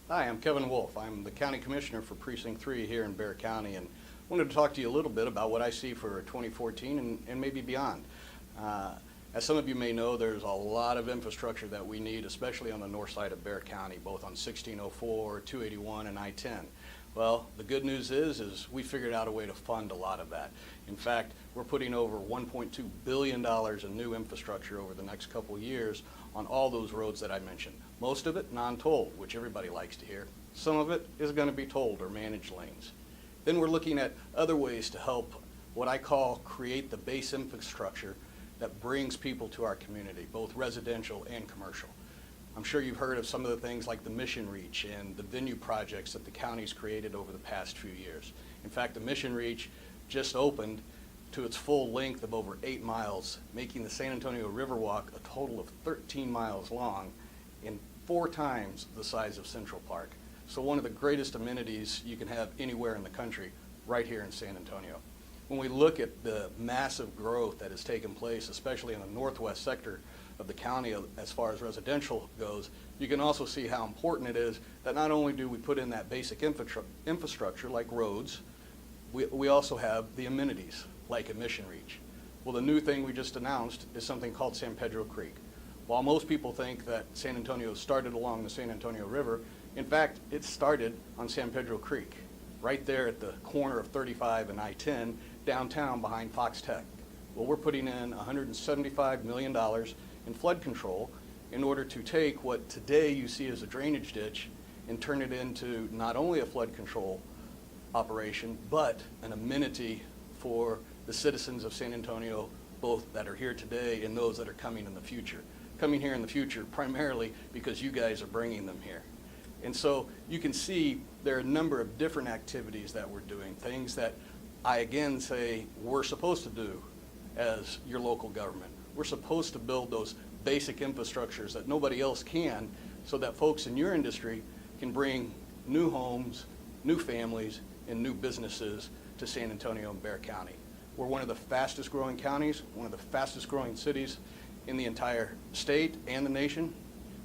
Hi, I'm Kevin Wolff. I'm the County Commissioner for Precinct 3 here in Bexar County, and wanted to talk to you a little bit about what I see for 2014 and maybe beyond. As some of you may know, there's a lot of infrastructure that we need, especially on the north side of Bexar County, both on 1604, 281, and I-10. Well, the good news is we figured out a way to fund a lot of that. In fact, we're putting over $1.2 billion in new infrastructure over the next couple years on all those roads that I mentioned. Most of it non-tolled, which everybody likes to hear. Some of it is going to be tolled or managed lanes. Then we're looking at other ways to help what I call create the base infrastructure that brings people to our community, both residential and commercial. I'm sure you've heard of some of the things like the Mission Reach and the venue projects that the county's created over the past few years. In fact, the Mission Reach just opened to its full length of over 8 miles, making the San Antonio Riverwalk a total of 13 miles long and 4 times the size of Central Park. So one of the greatest amenities you can have anywhere in the country, right here in San Antonio. When we look at the massive growth that has taken place, especially in the northwest sector of the county as far as residential goes, you can also see how important it is that not only do we put in that basic infrastructure like roads, we also have the amenities like a Mission Reach. Well, the new thing we just announced is something called San Pedro Creek. While most people think that San Antonio started along the San Antonio River, in fact, it started on San Pedro Creek, right there at the corner of 35 and I-10, downtown behind Fox Tech. Well, we're putting in $175 million in flood control in order to take what today you see as a drainage ditch and turn it into not only a flood control operation, but an amenity for the citizens of San Antonio, both that are here today and those that are coming in the future. Coming here in the future primarily because you guys are bringing them here. And so you can see there are a number of different activities that we're doing, things that I again say we're supposed to do as your local government. We're supposed to build those basic infrastructures that nobody else can, so that folks in your industry can bring new homes, new families, and new businesses to San Antonio and Bexar County. We're one of the fastest growing counties, one of the fastest growing cities in the entire state and the nation.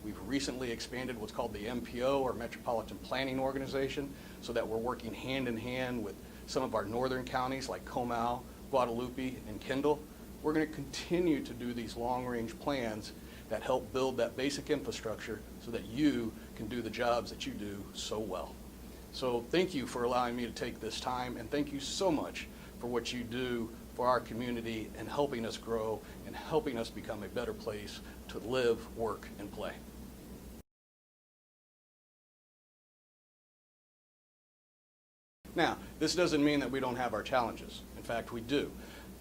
We've recently expanded what's called the MPO, or Metropolitan Planning Organization, so that we're working hand in hand with some of our northern counties like Comal, Guadalupe, and Kendall. We're going to continue to do these long-range plans that help build that basic infrastructure so that you can do the jobs that you do so well. So thank you for allowing me to take this time, and thank you so much for what you do for our community and helping us grow and helping us become a better place to live, work, and play. Now, this doesn't mean that we don't have our challenges. In fact, we do.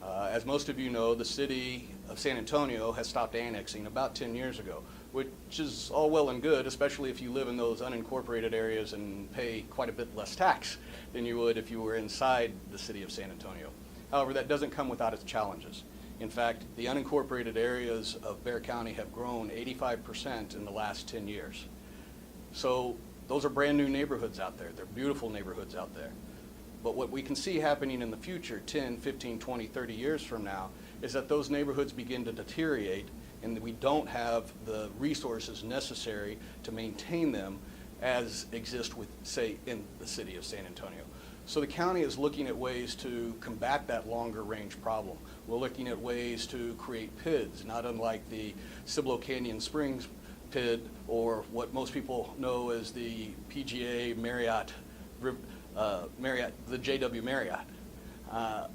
As most of you know, the city of San Antonio has stopped annexing about 10 years ago, which is all well and good, especially if you live in those unincorporated areas and pay quite a bit less tax than you would if you were inside the city of San Antonio. However, that doesn't come without its challenges. In fact, the unincorporated areas of Bexar County have grown 85% in the last 10 years. So those are brand new neighborhoods out there. They're beautiful neighborhoods out there. But what we can see happening in the future, 10, 15, 20, 30 years from now, is that those neighborhoods begin to deteriorate and we don't have the resources necessary to maintain them as exist with, say, in the city of San Antonio. So the county is looking at ways to combat that longer range problem. We're looking at ways to create PIDs, not unlike the Cibolo Canyon Springs PID, or what most people know as the PGA Marriott, the JW Marriott.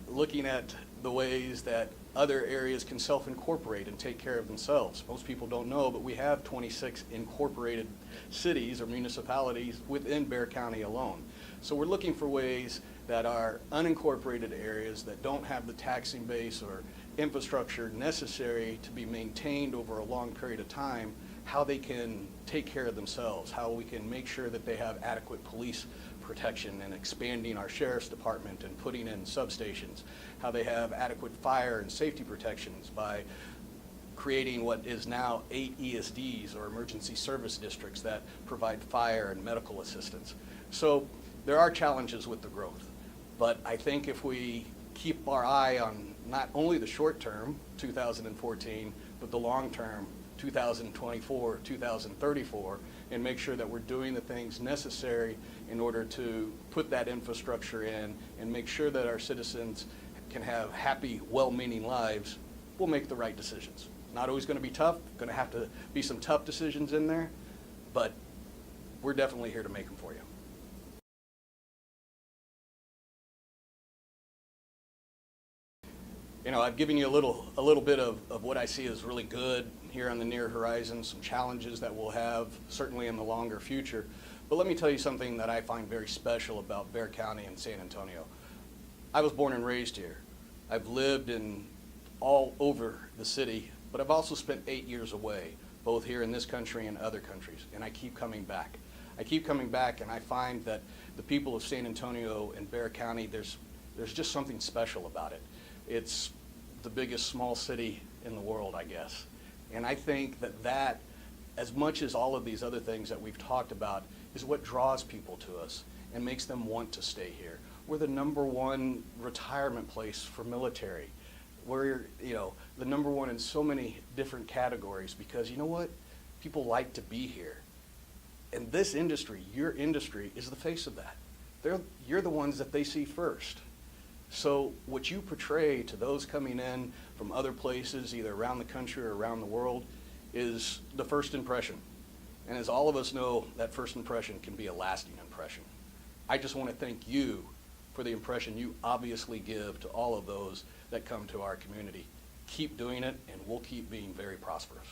Looking at the ways that other areas can self-incorporate and take care of themselves. Most people don't know, but we have 26 incorporated cities or municipalities within Bexar County alone. So we're looking for ways that are unincorporated areas that don't have the taxing base or infrastructure necessary to be maintained over a long period of time, how they can take care of themselves, how we can make sure that they have adequate police protection and expanding our sheriff's department and putting in substations, how they have adequate fire and safety protections by creating what is now 8 ESDs, or emergency service districts, that provide fire and medical assistance. So there are challenges with the growth, but I think if we keep our eye on not only the short term, 2014, but the long term, 2024, 2034, and make sure that we're doing the things necessary in order to put that infrastructure in and make sure that our citizens can have happy, well-meaning lives, we'll make the right decisions. Not always going to be tough, going to have to be some tough decisions in there, but we're definitely here to make them for you. You know, I've given you a little bit of what I see as really good here on the near horizon, some challenges that we'll have certainly in the longer future. But let me tell you something that I find very special about Bexar County and San Antonio. I was born and raised here. I've lived in all over the city, but I've also spent 8 years away, both here in this country and other countries, and I keep coming back. I keep coming back, and I find that the people of San Antonio and Bexar County, there's just something special about it. It's the biggest small city in the world, I guess. And I think that, as much as all of these other things that we've talked about, is what draws people to us and makes them want to stay here. We're the #1 retirement place for military. We're, the #1 in so many different categories because, you know what? People like to be here. And this industry, your industry, is the face of that. You're the ones that they see first. So what you portray to those coming in from other places, either around the country or around the world, is the first impression. And as all of us know, that first impression can be a lasting impression. I just want to thank you for the impression you obviously give to all of those that come to our community. Keep doing it, and we'll keep being very prosperous.